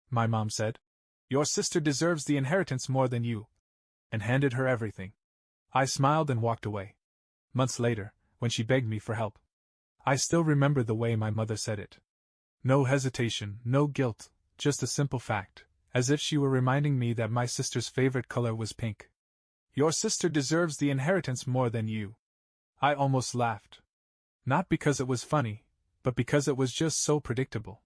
my mom said. Your sister deserves the inheritance more than you. And handed her everything. I smiled and walked away. Months later, when she begged me for help, I still remember the way my mother said it. No hesitation, no guilt, just a simple fact, as if she were reminding me that my sister's favorite color was pink. Your sister deserves the inheritance more than you. I almost laughed. Not because it was funny, but because it was just so predictable.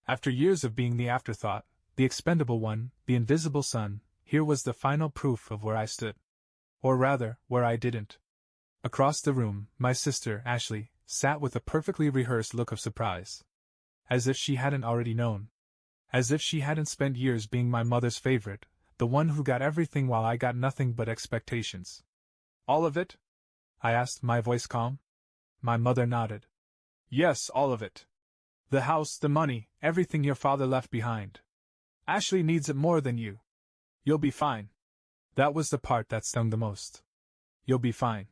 After years of being the afterthought, the expendable one, the invisible son, here was the final proof of where I stood. Or rather, where I didn't. Across the room, my sister, Ashley, sat with a perfectly rehearsed look of surprise. As if she hadn't already known. As if she hadn't spent years being my mother's favorite, the one who got everything while I got nothing but expectations. All of it? I asked, my voice calm. My mother nodded. Yes, all of it. The house, the money, everything your father left behind. Ashley needs it more than you. You'll be fine. That was the part that stung the most. You'll be fine.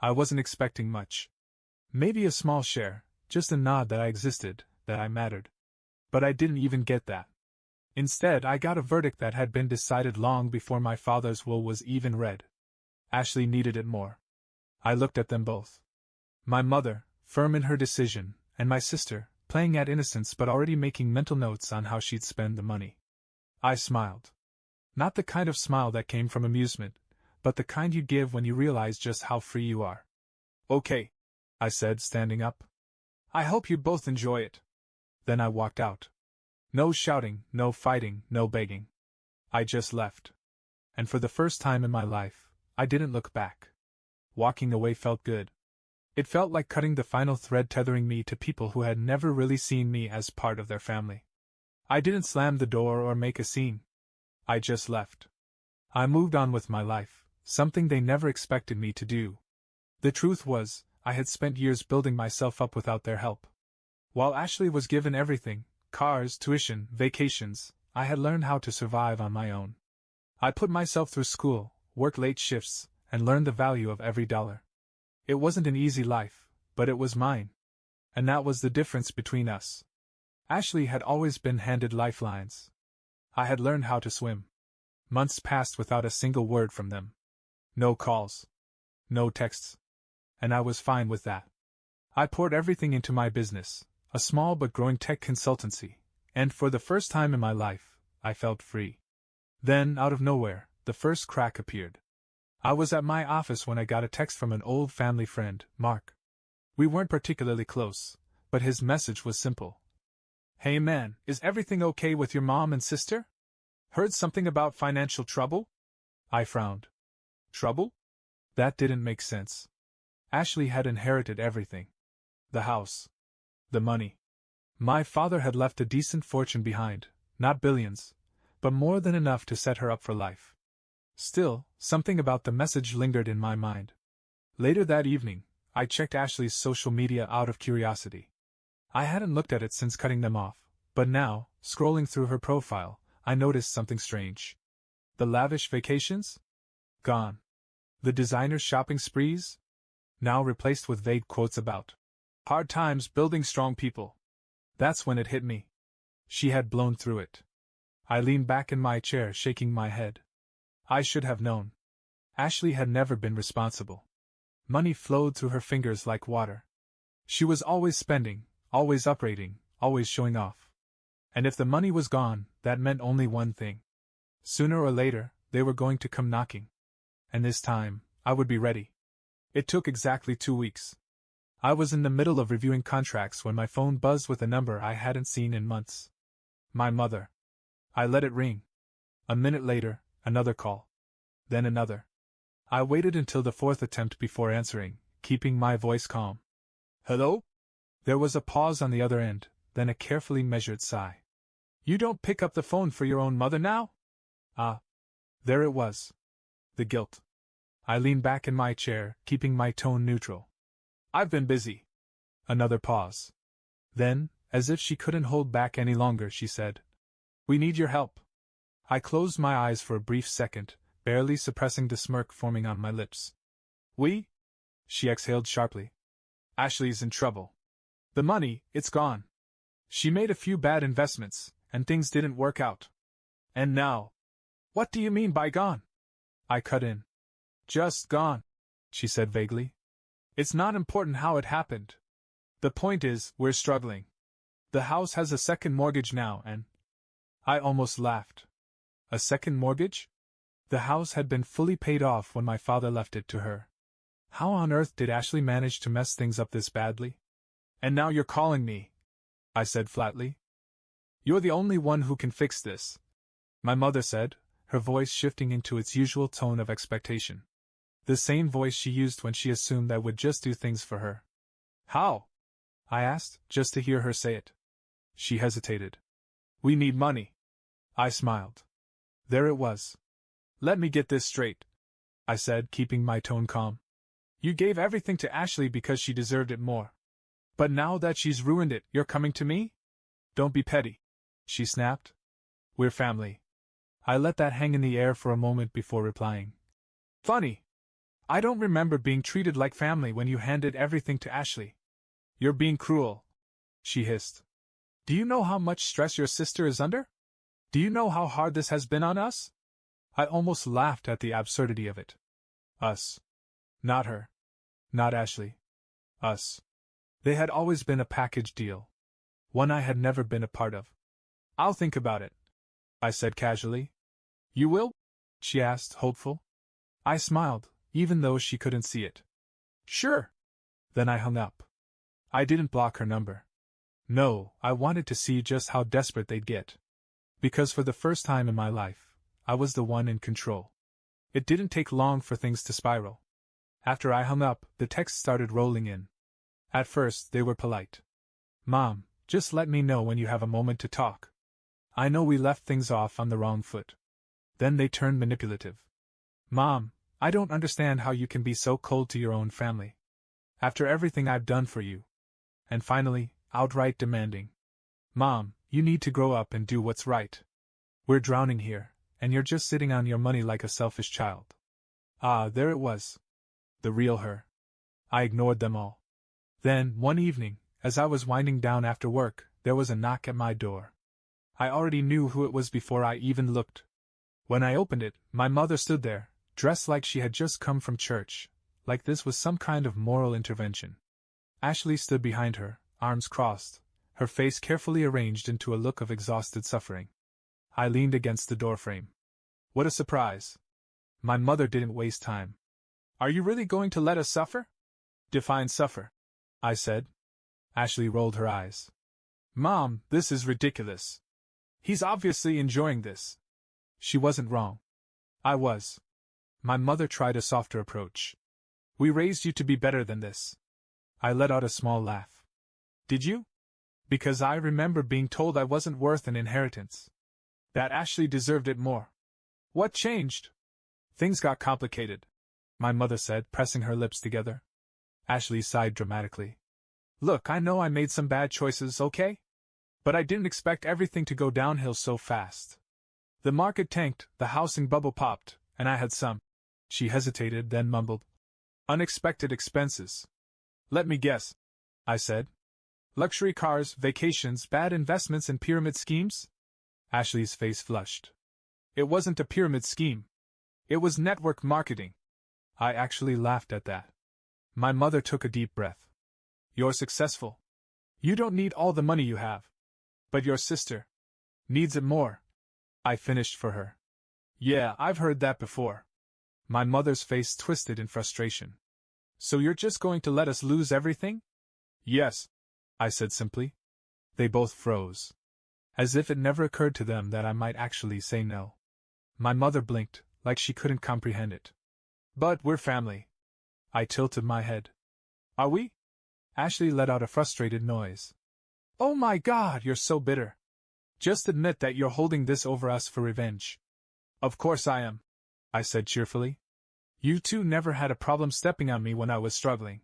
I wasn't expecting much. Maybe a small share, just a nod that I existed, that I mattered. But I didn't even get that. Instead, I got a verdict that had been decided long before my father's will was even read. Ashley needed it more. I looked at them both. My mother, firm in her decision, and my sister, playing at innocence but already making mental notes on how she'd spend the money. I smiled. Not the kind of smile that came from amusement, but the kind you give when you realize just how free you are. Okay, I said, standing up. I hope you both enjoy it. Then I walked out. No shouting, no fighting, no begging. I just left. And for the first time in my life, I didn't look back. Walking away felt good. It felt like cutting the final thread tethering me to people who had never really seen me as part of their family. I didn't slam the door or make a scene. I just left. I moved on with my life, something they never expected me to do. The truth was, I had spent years building myself up without their help. While Ashley was given everything, cars, tuition, vacations, I had learned how to survive on my own. I put myself through school, worked late shifts, and learned the value of every dollar. It wasn't an easy life, but it was mine. And that was the difference between us. Ashley had always been handed lifelines. I had learned how to swim. Months passed without a single word from them. No calls. No texts. And I was fine with that. I poured everything into my business, a small but growing tech consultancy, and for the first time in my life, I felt free. Then, out of nowhere, the first crack appeared. I was at my office when I got a text from an old family friend, Mark. We weren't particularly close, but his message was simple. Hey man, is everything okay with your mom and sister? Heard something about financial trouble? I frowned. Trouble? That didn't make sense. Ashley had inherited everything. The house. The money. My father had left a decent fortune behind, not billions, but more than enough to set her up for life. Still, something about the message lingered in my mind. Later that evening, I checked Ashley's social media out of curiosity. I hadn't looked at it since cutting them off, but now, scrolling through her profile, I noticed something strange. The lavish vacations? Gone. The designer shopping sprees? Now replaced with vague quotes about hard times building strong people. That's when it hit me. She had blown through it. I leaned back in my chair, shaking my head. I should have known. Ashley had never been responsible. Money flowed through her fingers like water. She was always spending, always upgrading, always showing off. And if the money was gone, that meant only one thing. Sooner or later, they were going to come knocking. And this time, I would be ready. It took exactly 2 weeks. I was in the middle of reviewing contracts when my phone buzzed with a number I hadn't seen in months. My mother. I let it ring. A minute later, another call. Then another. I waited until the fourth attempt before answering, keeping my voice calm. Hello? There was a pause on the other end, then a carefully measured sigh. You don't pick up the phone for your own mother now? Ah. There it was. The guilt. I leaned back in my chair, keeping my tone neutral. I've been busy. Another pause. Then, as if she couldn't hold back any longer, she said, We need your help. I closed my eyes for a brief second, barely suppressing the smirk forming on my lips. We? She exhaled sharply. Ashley's in trouble. The money, it's gone. She made a few bad investments, and things didn't work out. And now. What do you mean by gone? I cut in. Just gone, she said vaguely. It's not important how it happened. The point is, we're struggling. The house has a second mortgage now and… I almost laughed. A second mortgage? The house had been fully paid off when my father left it to her. How on earth did Ashley manage to mess things up this badly? And now you're calling me, I said flatly. You're the only one who can fix this, my mother said, her voice shifting into its usual tone of expectation. The same voice she used when she assumed I would just do things for her. How? I asked, just to hear her say it. She hesitated. We need money. I smiled. There it was. Let me get this straight, I said, keeping my tone calm. You gave everything to Ashley because she deserved it more. But now that she's ruined it, you're coming to me? Don't be petty, she snapped. We're family. I let that hang in the air for a moment before replying. Funny. I don't remember being treated like family when you handed everything to Ashley. You're being cruel, she hissed. Do you know how much stress your sister is under? Do you know how hard this has been on us? I almost laughed at the absurdity of it. Us. Not her. Not Ashley. Us. They had always been a package deal. One I had never been a part of. I'll think about it, I said casually. You will? She asked, hopeful. I smiled, even though she couldn't see it. Sure. Then I hung up. I didn't block her number. No, I wanted to see just how desperate they'd get. Because for the first time in my life, I was the one in control. It didn't take long for things to spiral. After I hung up, the texts started rolling in. At first, they were polite. Mom, just let me know when you have a moment to talk. I know we left things off on the wrong foot. Then they turned manipulative. Mom, I don't understand how you can be so cold to your own family. After everything I've done for you. And finally, outright demanding. Mom, you need to grow up and do what's right. We're drowning here, and you're just sitting on your money like a selfish child. Ah, there it was. The real her. I ignored them all. Then, one evening, as I was winding down after work, there was a knock at my door. I already knew who it was before I even looked. When I opened it, my mother stood there, dressed like she had just come from church, like this was some kind of moral intervention. Ashley stood behind her, arms crossed, her face carefully arranged into a look of exhausted suffering. I leaned against the doorframe. What a surprise. My mother didn't waste time. Are you really going to let us suffer? Define suffer, I said. Ashley rolled her eyes. Mom, this is ridiculous. He's obviously enjoying this. She wasn't wrong. I was. My mother tried a softer approach. We raised you to be better than this. I let out a small laugh. Did you? Because I remember being told I wasn't worth an inheritance. That Ashley deserved it more. What changed? Things got complicated, my mother said, pressing her lips together. Ashley sighed dramatically. Look, I know I made some bad choices, okay? But I didn't expect everything to go downhill so fast. The market tanked, the housing bubble popped, and I had some. She hesitated, then mumbled. Unexpected expenses. Let me guess, I said. Luxury cars, vacations, bad investments and pyramid schemes? Ashley's face flushed. It wasn't a pyramid scheme. It was network marketing. I actually laughed at that. My mother took a deep breath. You're successful. You don't need all the money you have. But your sister needs it more. I finished for her. Yeah, I've heard that before. My mother's face twisted in frustration. So you're just going to let us lose everything? Yes, I said simply. They both froze. As if it never occurred to them that I might actually say no. My mother blinked, like she couldn't comprehend it. But we're family. I tilted my head. Are we? Ashley let out a frustrated noise. Oh my God, you're so bitter. Just admit that you're holding this over us for revenge. Of course I am, I said cheerfully. You two never had a problem stepping on me when I was struggling.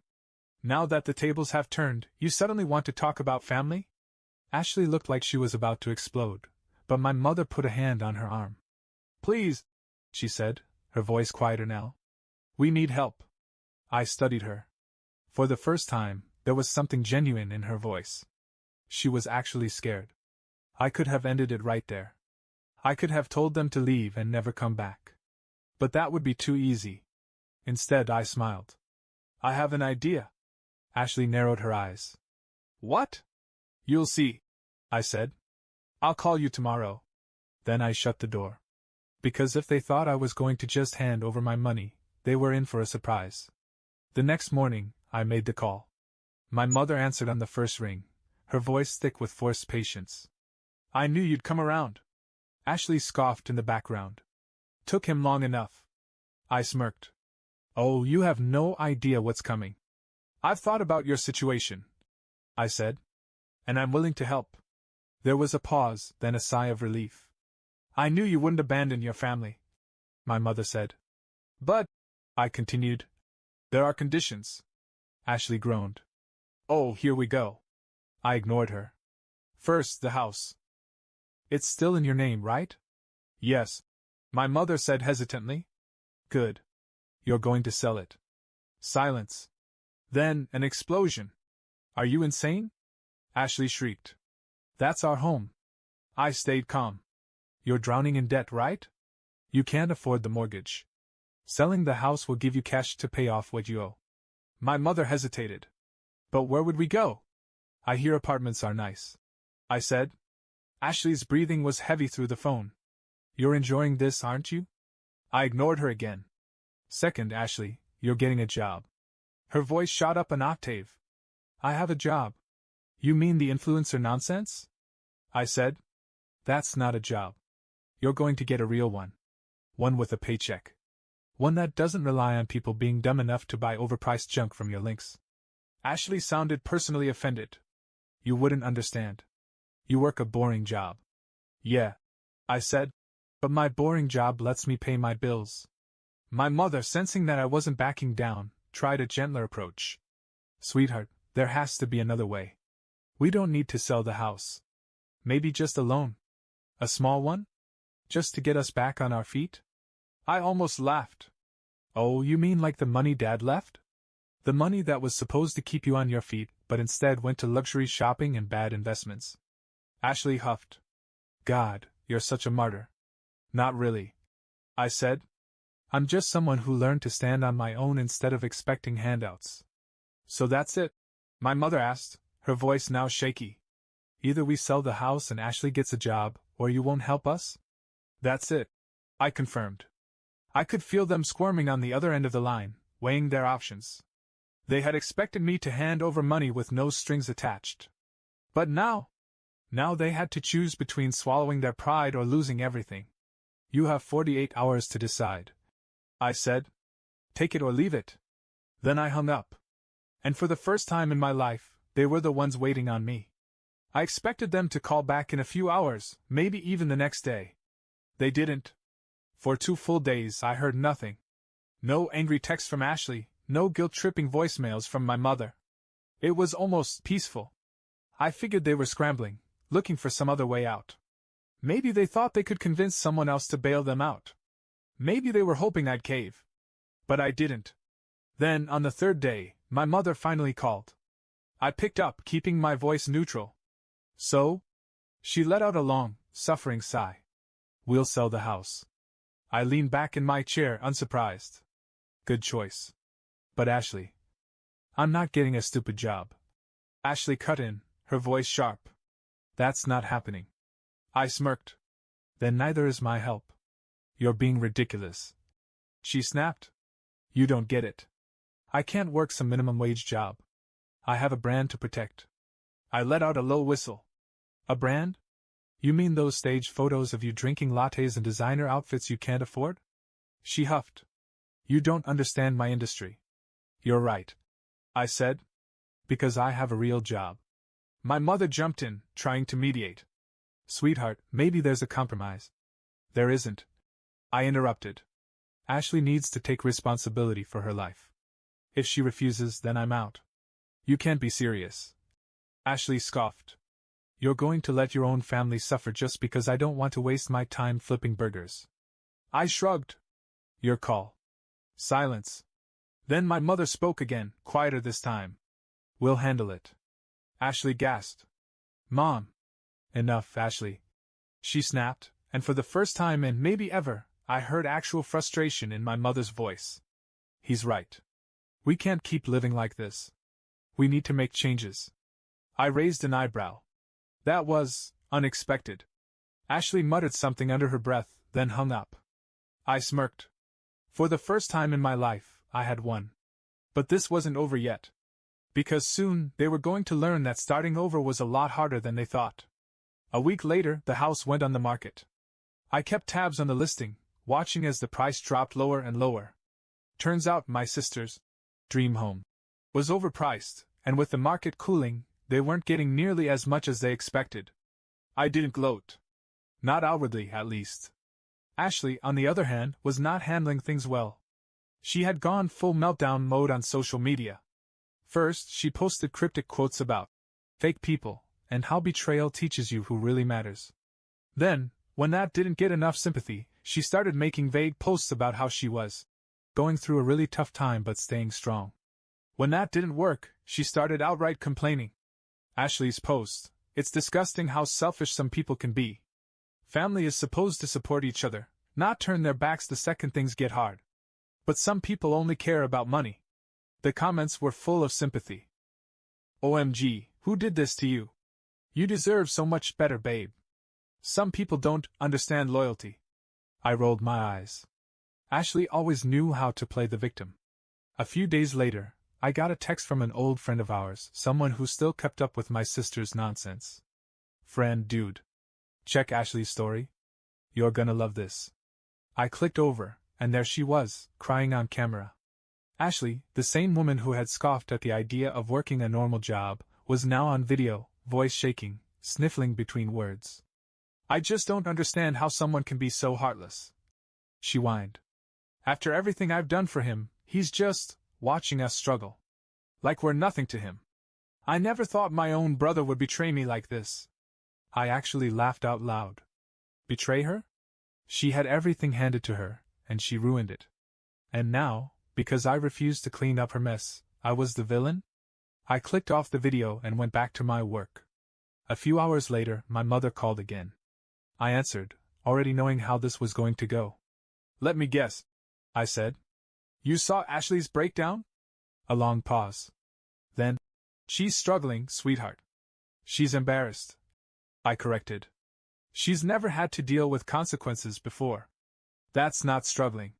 Now that the tables have turned, you suddenly want to talk about family? Ashley looked like she was about to explode, but my mother put a hand on her arm. Please, she said, her voice quieter now. We need help. I studied her. For the first time, there was something genuine in her voice. She was actually scared. I could have ended it right there. I could have told them to leave and never come back. But that would be too easy. Instead, I smiled. I have an idea. Ashley narrowed her eyes. What? You'll see, I said. I'll call you tomorrow. Then I shut the door. Because if they thought I was going to just hand over my money, they were in for a surprise. The next morning, I made the call. My mother answered on the first ring, her voice thick with forced patience. I knew you'd come around. Ashley scoffed in the background. Took him long enough. I smirked. Oh, you have no idea what's coming. I've thought about your situation, I said. And I'm willing to help. There was a pause, then a sigh of relief. I knew you wouldn't abandon your family, my mother said. But, I continued, there are conditions. Ashley groaned. Oh, here we go. I ignored her. First, the house. It's still in your name, right? Yes, my mother said hesitantly. Good. You're going to sell it. Silence. Then, an explosion. Are you insane? Ashley shrieked. That's our home. I stayed calm. You're drowning in debt, right? You can't afford the mortgage. Selling the house will give you cash to pay off what you owe. My mother hesitated. But where would we go? I hear apartments are nice, I said. Ashley's breathing was heavy through the phone. You're enjoying this, aren't you? I ignored her again. Second, Ashley, you're getting a job. Her voice shot up an octave. I have a job. You mean the influencer nonsense? I said. That's not a job. You're going to get a real one. One with a paycheck. One that doesn't rely on people being dumb enough to buy overpriced junk from your links. Ashley sounded personally offended. You wouldn't understand. You work a boring job. Yeah, I said. But my boring job lets me pay my bills. My mother, sensing that I wasn't backing down, tried a gentler approach. Sweetheart, there has to be another way. We don't need to sell the house. Maybe just a loan. A small one? Just to get us back on our feet? I almost laughed. Oh, you mean like the money Dad left? The money that was supposed to keep you on your feet, but instead went to luxury shopping and bad investments. Ashley huffed. God, you're such a martyr. Not really, I said. I'm just someone who learned to stand on my own instead of expecting handouts. So that's it? My mother asked, her voice now shaky. Either we sell the house and Ashley gets a job, or you won't help us? That's it, I confirmed. I could feel them squirming on the other end of the line, weighing their options. They had expected me to hand over money with no strings attached. But now they had to choose between swallowing their pride or losing everything. You have 48 hours to decide, I said. Take it or leave it. Then I hung up. And for the first time in my life, they were the ones waiting on me. I expected them to call back in a few hours, maybe even the next day. They didn't. For 2 full days I heard nothing. No angry texts from Ashley, no guilt-tripping voicemails from my mother. It was almost peaceful. I figured they were scrambling, looking for some other way out. Maybe they thought they could convince someone else to bail them out. Maybe they were hoping I'd cave. But I didn't. Then, on the 3rd day, my mother finally called. I picked up, keeping my voice neutral. So? She let out a long, suffering sigh. We'll sell the house. I leaned back in my chair, unsurprised. Good choice. But Ashley. I'm not getting a stupid job. Ashley cut in, her voice sharp. That's not happening. I smirked. Then neither is my help. You're being ridiculous. She snapped. You don't get it. I can't work some minimum wage job. I have a brand to protect. I let out a low whistle. A brand? You mean those staged photos of you drinking lattes and designer outfits you can't afford? She huffed. You don't understand my industry. You're right, I said. Because I have a real job. My mother jumped in, trying to mediate. Sweetheart, maybe there's a compromise. There isn't. I interrupted. Ashley needs to take responsibility for her life. If she refuses, then I'm out. You can't be serious. Ashley scoffed. You're going to let your own family suffer just because I don't want to waste my time flipping burgers. I shrugged. Your call. Silence. Then my mother spoke again, quieter this time. We'll handle it. Ashley gasped. Mom. Enough, Ashley. She snapped, and for the first time and maybe ever, I heard actual frustration in my mother's voice. He's right. We can't keep living like this. We need to make changes. I raised an eyebrow. That was unexpected. Ashley muttered something under her breath, then hung up. I smirked. For the first time in my life, I had won. But this wasn't over yet. Because soon, they were going to learn that starting over was a lot harder than they thought. A week later, the house went on the market. I kept tabs on the listing, watching as the price dropped lower and lower. Turns out my sister's dream home was overpriced, and with the market cooling, they weren't getting nearly as much as they expected. I didn't gloat. Not outwardly, at least. Ashley, on the other hand, was not handling things well. She had gone full meltdown mode on social media. First, she posted cryptic quotes about fake people and how betrayal teaches you who really matters. Then, when that didn't get enough sympathy, she started making vague posts about how she was going through a really tough time but staying strong. When that didn't work, she started outright complaining. Ashley's post, "It's disgusting how selfish some people can be. Family is supposed to support each other, not turn their backs the second things get hard. But some people only care about money." The comments were full of sympathy. "OMG, who did this to you? You deserve so much better, babe. Some people don't understand loyalty." I rolled my eyes. Ashley always knew how to play the victim. A few days later, I got a text from an old friend of ours, someone who still kept up with my sister's nonsense. "Friend, dude. Check Ashley's story. You're gonna love this." I clicked over, and there she was, crying on camera. Ashley, the same woman who had scoffed at the idea of working a normal job, was now on video, voice shaking, sniffling between words. "I just don't understand how someone can be so heartless," she whined. "After everything I've done for him, he's just watching us struggle. Like we're nothing to him. I never thought my own brother would betray me like this." I actually laughed out loud. Betray her? She had everything handed to her, and she ruined it. And now, because I refused to clean up her mess, I was the villain? I clicked off the video and went back to my work. A few hours later, my mother called again. I answered, already knowing how this was going to go. "Let me guess," I said. "You saw Ashley's breakdown?" A long pause. Then, "She's struggling, sweetheart. She's embarrassed," I corrected. "She's never had to deal with consequences before. That's not struggling.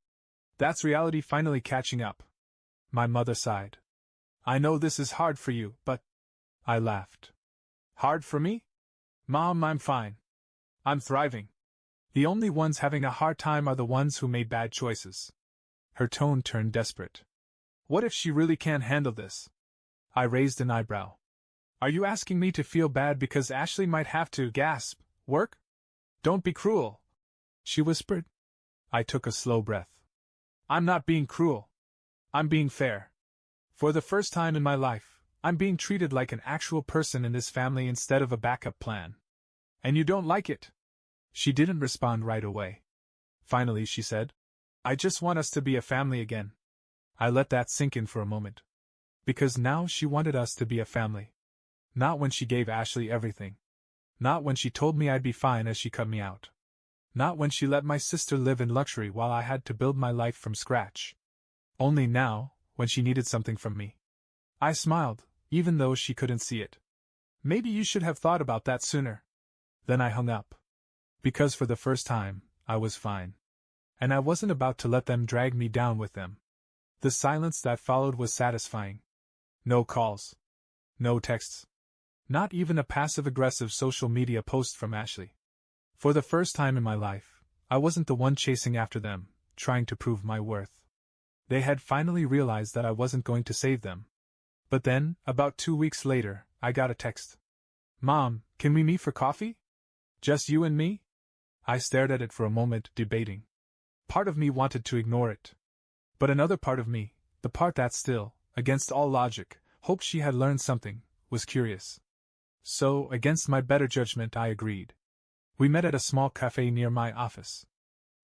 That's reality finally catching up." My mother sighed. "I know this is hard for you, but..." I laughed. "Hard for me? Mom, I'm fine. I'm thriving. The only ones having a hard time are the ones who made bad choices." Her tone turned desperate. "What if she really can't handle this?" I raised an eyebrow. "Are you asking me to feel bad because Ashley might have to, gasp, work? Don't be cruel," she whispered. I took a slow breath. "I'm not being cruel. I'm being fair. For the first time in my life, I'm being treated like an actual person in this family instead of a backup plan. And you don't like it?" She didn't respond right away. Finally, she said, "I just want us to be a family again." I let that sink in for a moment. Because now she wanted us to be a family. Not when she gave Ashley everything. Not when she told me I'd be fine as she cut me out. Not when she let my sister live in luxury while I had to build my life from scratch. Only now, when she needed something from me. I smiled, even though she couldn't see it. "Maybe you should have thought about that sooner." Then I hung up. Because for the first time, I was fine. And I wasn't about to let them drag me down with them. The silence that followed was satisfying. No calls. No texts. Not even a passive-aggressive social media post from Ashley. For the first time in my life, I wasn't the one chasing after them, trying to prove my worth. They had finally realized that I wasn't going to save them. But then, about 2 weeks later, I got a text. "Mom, can we meet for coffee? Just you and me?" I stared at it for a moment, debating. Part of me wanted to ignore it. But another part of me, the part that still, against all logic, hoped she had learned something, was curious. So, against my better judgment, I agreed. We met at a small cafe near my office.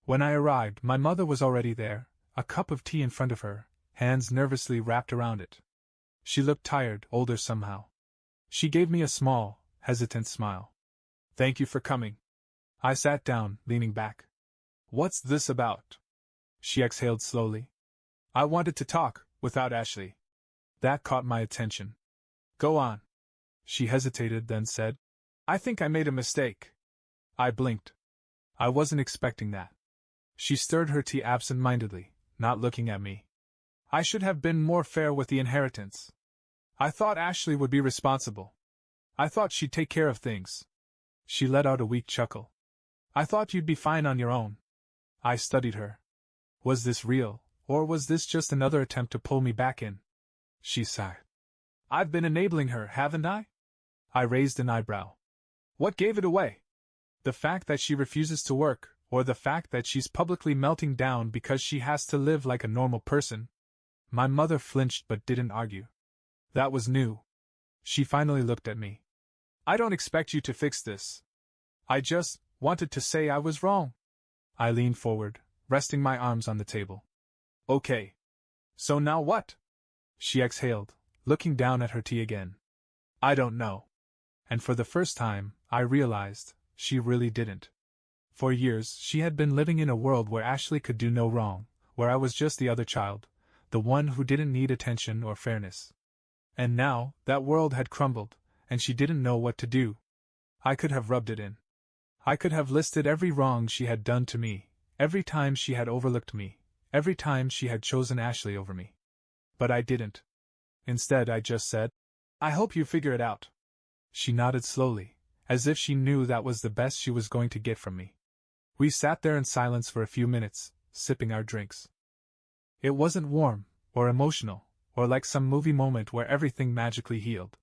When I arrived, my mother was already there, a cup of tea in front of her, hands nervously wrapped around it. She looked tired, older somehow. She gave me a small, hesitant smile. Thank you for coming. I sat down, leaning back. What's this about? She exhaled slowly. I wanted to talk, without Ashley. That caught my attention. Go on. She hesitated, then said, I think I made a mistake. I blinked. I wasn't expecting that. She stirred her tea absent-mindedly, not looking at me. I should have been more fair with the inheritance. I thought Ashley would be responsible. I thought she'd take care of things. She let out a weak chuckle. I thought you'd be fine on your own. I studied her. Was this real, or was this just another attempt to pull me back in? She sighed. I've been enabling her, haven't I? I raised an eyebrow. What gave it away? The fact that she refuses to work, or the fact that she's publicly melting down because she has to live like a normal person? My mother flinched but didn't argue. That was new. She finally looked at me. I don't expect you to fix this. I just wanted to say I was wrong. I leaned forward, resting my arms on the table. Okay. So now what? She exhaled, looking down at her tea again. I don't know. And for the first time, I realized she really didn't. For years, she had been living in a world where Ashley could do no wrong, where I was just the other child, the one who didn't need attention or fairness. And now, that world had crumbled, and she didn't know what to do. I could have rubbed it in. I could have listed every wrong she had done to me, every time she had overlooked me, every time she had chosen Ashley over me. But I didn't. Instead, I just said, I hope you figure it out. She nodded slowly, as if she knew that was the best she was going to get from me. We sat there in silence for a few minutes, sipping our drinks. It wasn't warm, or emotional, or like some movie moment where everything magically healed.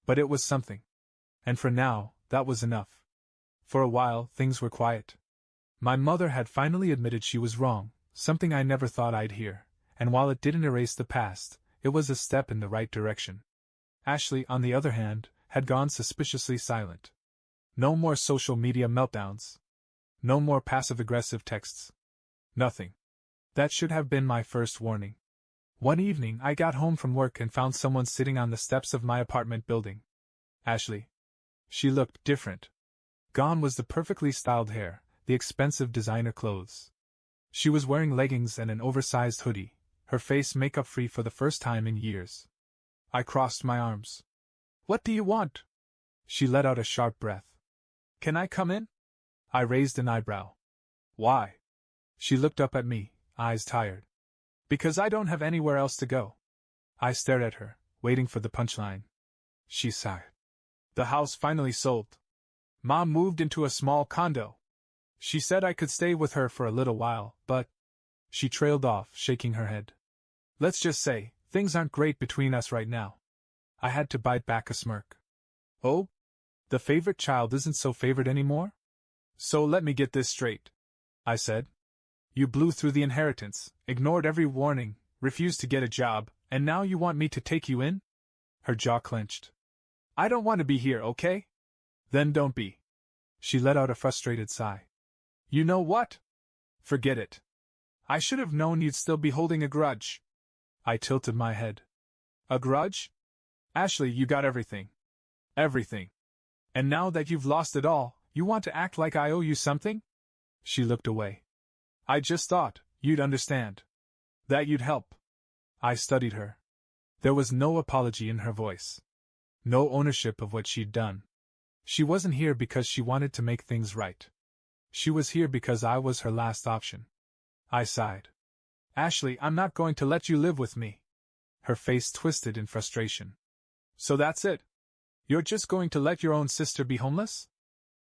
But it was something. And for now, that was enough. For a while, things were quiet. My mother had finally admitted she was wrong, something I never thought I'd hear, and while it didn't erase the past, it was a step in the right direction. Ashley, on the other hand, had gone suspiciously silent. No more social media meltdowns. No more passive-aggressive texts. Nothing. That should have been my first warning. One evening I got home from work and found someone sitting on the steps of my apartment building. Ashley. She looked different. Gone was the perfectly styled hair, the expensive designer clothes. She was wearing leggings and an oversized hoodie, her face makeup-free for the first time in years. I crossed my arms. What do you want? She let out a sharp breath. Can I come in? I raised an eyebrow. Why? She looked up at me, eyes tired. Because I don't have anywhere else to go. I stared at her, waiting for the punchline. She sighed. The house finally sold. Mom moved into a small condo. She said I could stay with her for a little while, but... She trailed off, shaking her head. Let's just say, things aren't great between us right now. I had to bite back a smirk. Oh? The favorite child isn't so favored anymore? So let me get this straight, I said. You blew through the inheritance, ignored every warning, refused to get a job, and now you want me to take you in? Her jaw clenched. I don't want to be here, okay? Then don't be. She let out a frustrated sigh. You know what? Forget it. I should have known you'd still be holding a grudge. I tilted my head. A grudge? Ashley, you got everything. Everything. And now that you've lost it all, you want to act like I owe you something? She looked away. I just thought you'd understand. That you'd help. I studied her. There was no apology in her voice. No ownership of what she'd done. She wasn't here because she wanted to make things right. She was here because I was her last option. I sighed. Ashley, I'm not going to let you live with me. Her face twisted in frustration. So that's it? You're just going to let your own sister be homeless?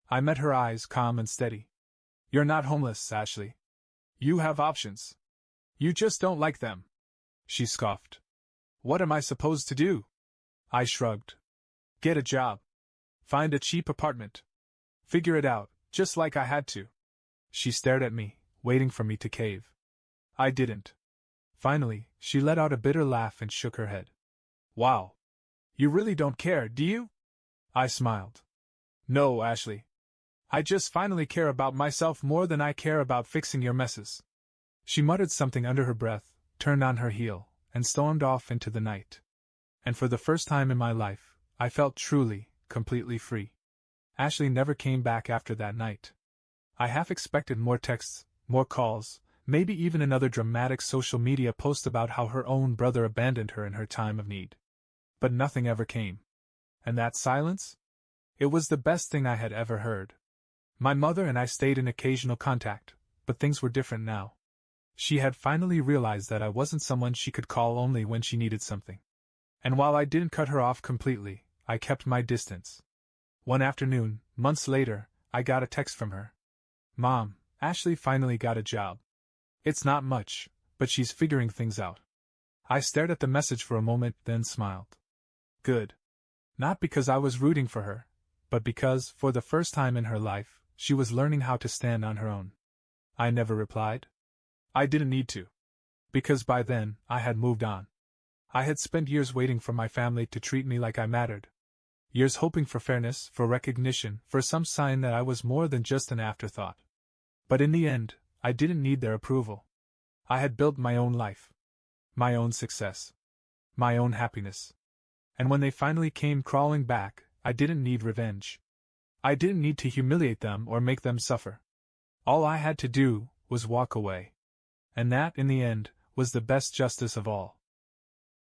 I met her eyes, calm and steady. You're not homeless, Ashley. You have options. You just don't like them. She scoffed. What am I supposed to do? I shrugged. Get a job. Find a cheap apartment. Figure it out, just like I had to. She stared at me, waiting for me to cave. I didn't. Finally, she let out a bitter laugh and shook her head. Wow. You really don't care, do you? I smiled. No, Ashley. I just finally care about myself more than I care about fixing your messes. She muttered something under her breath, turned on her heel, and stormed off into the night. And for the first time in my life, I felt truly, completely free. Ashley never came back after that night. I half expected more texts, more calls, maybe even another dramatic social media post about how her own brother abandoned her in her time of need. But nothing ever came. And that silence? It was the best thing I had ever heard. My mother and I stayed in occasional contact, but things were different now. She had finally realized that I wasn't someone she could call only when she needed something. And while I didn't cut her off completely, I kept my distance. One afternoon, months later, I got a text from her. "Mom, Ashley finally got a job. It's not much, but she's figuring things out." I stared at the message for a moment, then smiled. Good. Not because I was rooting for her, but because, for the first time in her life, she was learning how to stand on her own. I never replied. I didn't need to. Because by then, I had moved on. I had spent years waiting for my family to treat me like I mattered. Years hoping for fairness, for recognition, for some sign that I was more than just an afterthought. But in the end, I didn't need their approval. I had built my own life. My own success. My own happiness. And when they finally came crawling back, I didn't need revenge. I didn't need to humiliate them or make them suffer. All I had to do was walk away. And that, in the end, was the best justice of all.